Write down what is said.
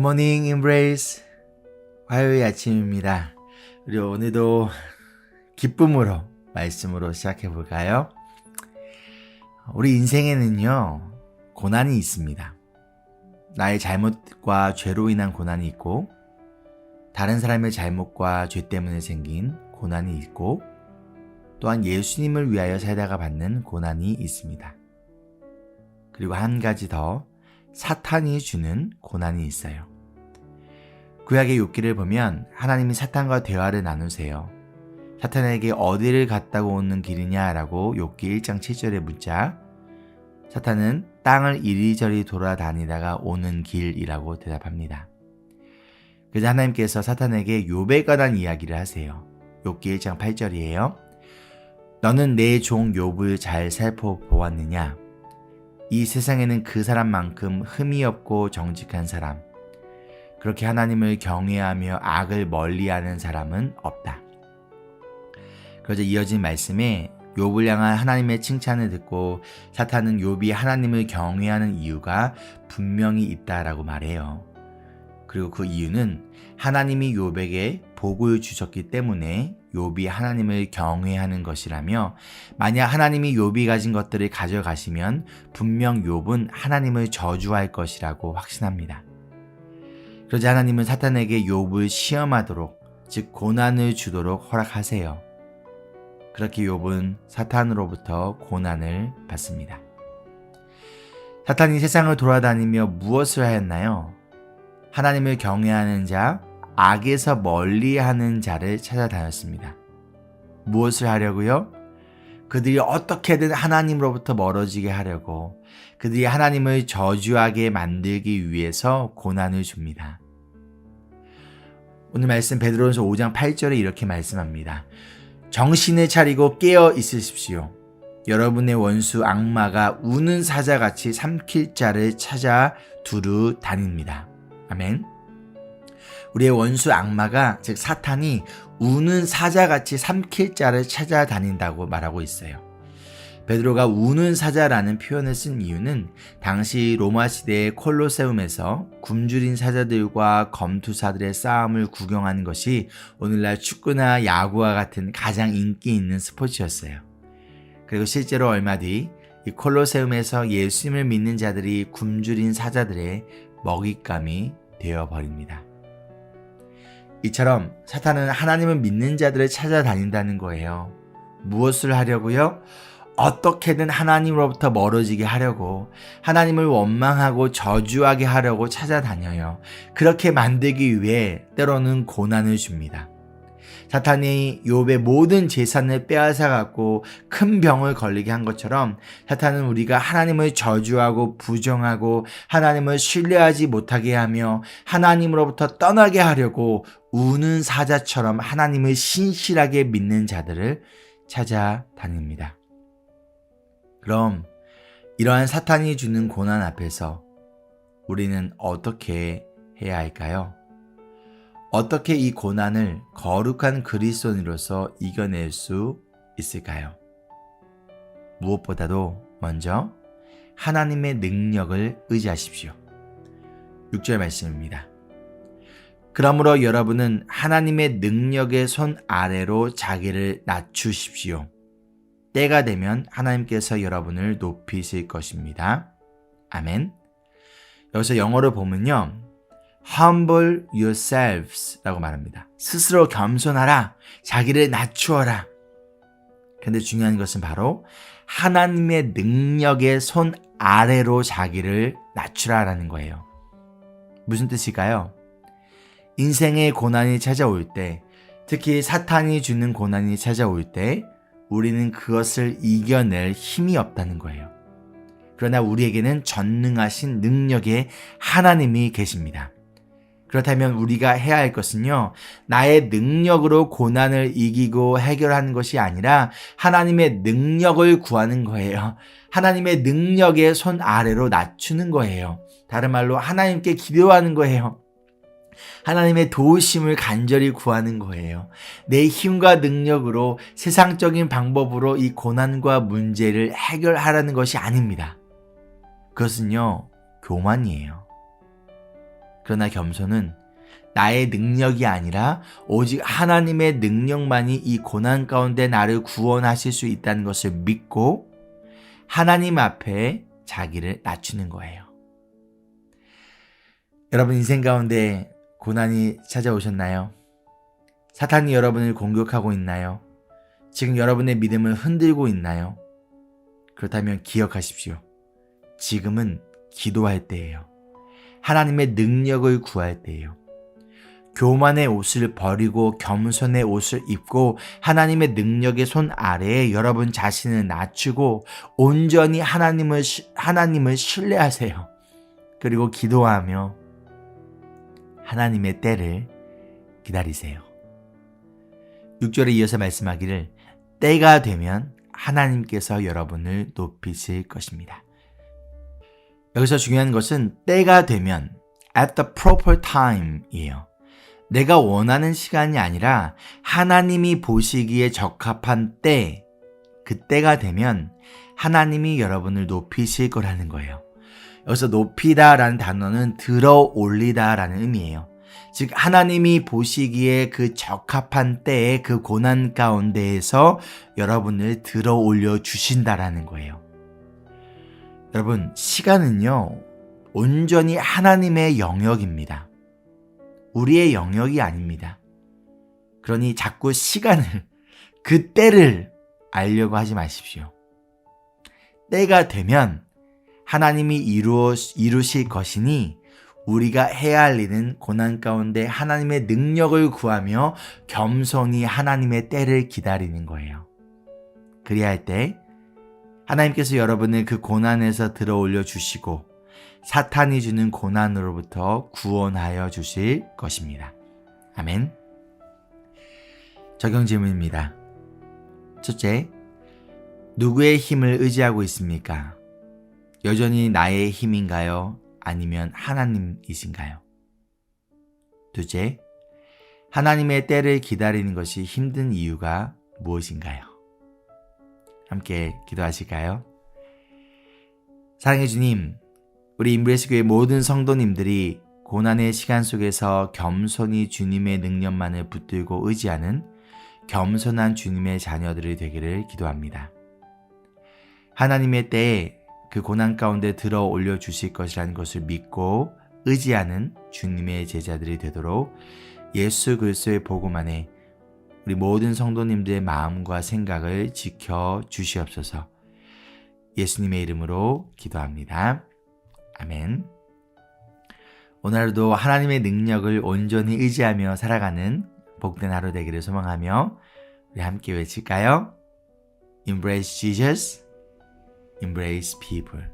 굿모닝 임브레이스 화요일 아침입니다. 우리 오늘도 기쁨으로 말씀으로 시작해 볼까요? 우리 인생에는요 고난이 있습니다. 나의 잘못과 죄로 인한 고난이 있고 다른 사람의 잘못과 죄 때문에 생긴 고난이 있고 또한 예수님을 위하여 살다가 받는 고난이 있습니다. 그리고 한 가지 더 사탄이 주는 고난이 있어요. 구약의 욥기를 보면 하나님이 사탄과 대화를 나누세요. 사탄에게 어디를 갔다고 오는 길이냐라고 욥기 1장 7절에 묻자 사탄은 땅을 이리저리 돌아다니다가 오는 길이라고 대답합니다. 그래서 하나님께서 사탄에게 욥에 관한 이야기를 하세요. 욥기 1장 8절이에요. 너는 내 종 욥을 잘 살펴보았느냐? 이 세상에는 그 사람만큼 흠이 없고 정직한 사람, 그렇게 하나님을 경외하며 악을 멀리하는 사람은 없다. 그러자 이어진 말씀에 욥을 향한 하나님의 칭찬을 듣고 사탄은 욥이 하나님을 경외하는 이유가 분명히 있다라고 말해요. 그리고 그 이유는 하나님이 욥에게 복을 주셨기 때문에 욥이 하나님을 경외하는 것이라며 만약 하나님이 욥이 가진 것들을 가져가시면 분명 욥은 하나님을 저주할 것이라고 확신합니다. 그러자 하나님은 사탄에게 욥을 시험하도록 즉 고난을 주도록 허락하세요. 그렇게 욥은 사탄으로부터 고난을 받습니다. 사탄이 세상을 돌아다니며 무엇을 하였나요? 하나님을 경외하는 자, 악에서 멀리하는 자를 찾아다녔습니다. 무엇을 하려고요? 그들이 어떻게든 하나님으로부터 멀어지게 하려고 그들이 하나님을 저주하게 만들기 위해서 고난을 줍니다. 오늘 말씀 베드로전서 5장 8절에 이렇게 말씀합니다. 정신을 차리고 깨어 있으십시오. 여러분의 원수 악마가 우는 사자같이 삼킬 자를 찾아 두루 다닙니다. 아멘. 우리의 원수 악마가 즉 사탄이 우는 사자같이 삼킬 자를 찾아다닌다고 말하고 있어요. 베드로가 우는 사자라는 표현을 쓴 이유는 당시 로마 시대의 콜로세움에서 굶주린 사자들과 검투사들의 싸움을 구경하는 것이 오늘날 축구나 야구와 같은 가장 인기 있는 스포츠였어요. 그리고 실제로 얼마 뒤 이 콜로세움에서 예수님을 믿는 자들이 굶주린 사자들의 먹잇감이 되어버립니다. 이처럼 사탄은 하나님을 믿는 자들을 찾아다닌다는 거예요. 무엇을 하려고요? 어떻게든 하나님으로부터 멀어지게 하려고 하나님을 원망하고 저주하게 하려고 찾아다녀요. 그렇게 만들기 위해 때로는 고난을 줍니다. 사탄이 욥의 모든 재산을 빼앗아갖고 큰 병을 걸리게 한 것처럼 사탄은 우리가 하나님을 저주하고 부정하고 하나님을 신뢰하지 못하게 하며 하나님으로부터 떠나게 하려고 우는 사자처럼 하나님을 신실하게 믿는 자들을 찾아다닙니다. 그럼 이러한 사탄이 주는 고난 앞에서 우리는 어떻게 해야 할까요? 어떻게 이 고난을 거룩한 그리스도인으로서 이겨낼 수 있을까요? 무엇보다도 먼저 하나님의 능력을 의지하십시오. 6절 말씀입니다. 그러므로 여러분은 하나님의 능력의 손 아래로 자기를 낮추십시오. 때가 되면 하나님께서 여러분을 높이실 것입니다. 아멘. 여기서 영어로 보면요. Humble yourselves 라고 말합니다. 스스로 겸손하라. 자기를 낮추어라. 그런데 중요한 것은 바로 하나님의 능력의 손 아래로 자기를 낮추라라는 거예요. 무슨 뜻일까요? 인생의 고난이 찾아올 때, 특히 사탄이 주는 고난이 찾아올 때 우리는 그것을 이겨낼 힘이 없다는 거예요. 그러나 우리에게는 전능하신 능력의 하나님이 계십니다. 그렇다면 우리가 해야 할 것은요, 나의 능력으로 고난을 이기고 해결하는 것이 아니라 하나님의 능력을 구하는 거예요. 하나님의 능력의 손 아래로 낮추는 거예요. 다른 말로 하나님께 기도하는 거예요. 하나님의 도우심을 간절히 구하는 거예요. 내 힘과 능력으로 세상적인 방법으로 이 고난과 문제를 해결하라는 것이 아닙니다. 그것은요, 교만이에요. 그러나 겸손은 나의 능력이 아니라 오직 하나님의 능력만이 이 고난 가운데 나를 구원하실 수 있다는 것을 믿고 하나님 앞에 자기를 낮추는 거예요. 여러분 인생 가운데 고난이 찾아오셨나요? 사탄이 여러분을 공격하고 있나요? 지금 여러분의 믿음을 흔들고 있나요? 그렇다면 기억하십시오. 지금은 기도할 때예요. 하나님의 능력을 구할 때예요. 교만의 옷을 버리고 겸손의 옷을 입고 하나님의 능력의 손 아래에 여러분 자신을 낮추고 온전히 하나님을 신뢰하세요. 그리고 기도하며 하나님의 때를 기다리세요. 6절에 이어서 말씀하기를 때가 되면 하나님께서 여러분을 높이실 것입니다. 여기서 중요한 것은 때가 되면 at the proper time이에요. 내가 원하는 시간이 아니라 하나님이 보시기에 적합한 때, 그 때가 되면 하나님이 여러분을 높이실 거라는 거예요. 여기서 높이다라는 단어는 들어 올리다라는 의미예요. 즉 하나님이 보시기에 그 적합한 때에 그 고난 가운데에서 여러분을 들어 올려 주신다라는 거예요. 여러분 시간은요 온전히 하나님의 영역입니다. 우리의 영역이 아닙니다. 그러니 자꾸 시간을, 그 때를 알려고 하지 마십시오. 때가 되면 하나님이 이루실 것이니 우리가 해야 할 일은 고난 가운데 하나님의 능력을 구하며 겸손히 하나님의 때를 기다리는 거예요. 그리야 할 때 하나님께서 여러분을 그 고난에서 들어 올려 주시고 사탄이 주는 고난으로부터 구원하여 주실 것입니다. 아멘. 적용 질문입니다. 첫째, 누구의 힘을 의지하고 있습니까? 여전히 나의 힘인가요? 아니면 하나님이신가요? 둘째, 하나님의 때를 기다리는 것이 힘든 이유가 무엇인가요? 함께 기도하실까요? 사랑해 주님, 우리 인브레스교회 모든 성도님들이 고난의 시간 속에서 겸손히 주님의 능력만을 붙들고 의지하는 겸손한 주님의 자녀들이 되기를 기도합니다. 하나님의 때에 그 고난 가운데 들어 올려 주실 것이라는 것을 믿고 의지하는 주님의 제자들이 되도록 예수 그리스도의 복음 안에 우리 모든 성도님들의 마음과 생각을 지켜 주시옵소서. 예수님의 이름으로 기도합니다. 아멘. 오늘 하루도 하나님의 능력을 온전히 의지하며 살아가는 복된 하루 되기를 소망하며 우리 함께 외칠까요? Embrace Jesus, embrace people.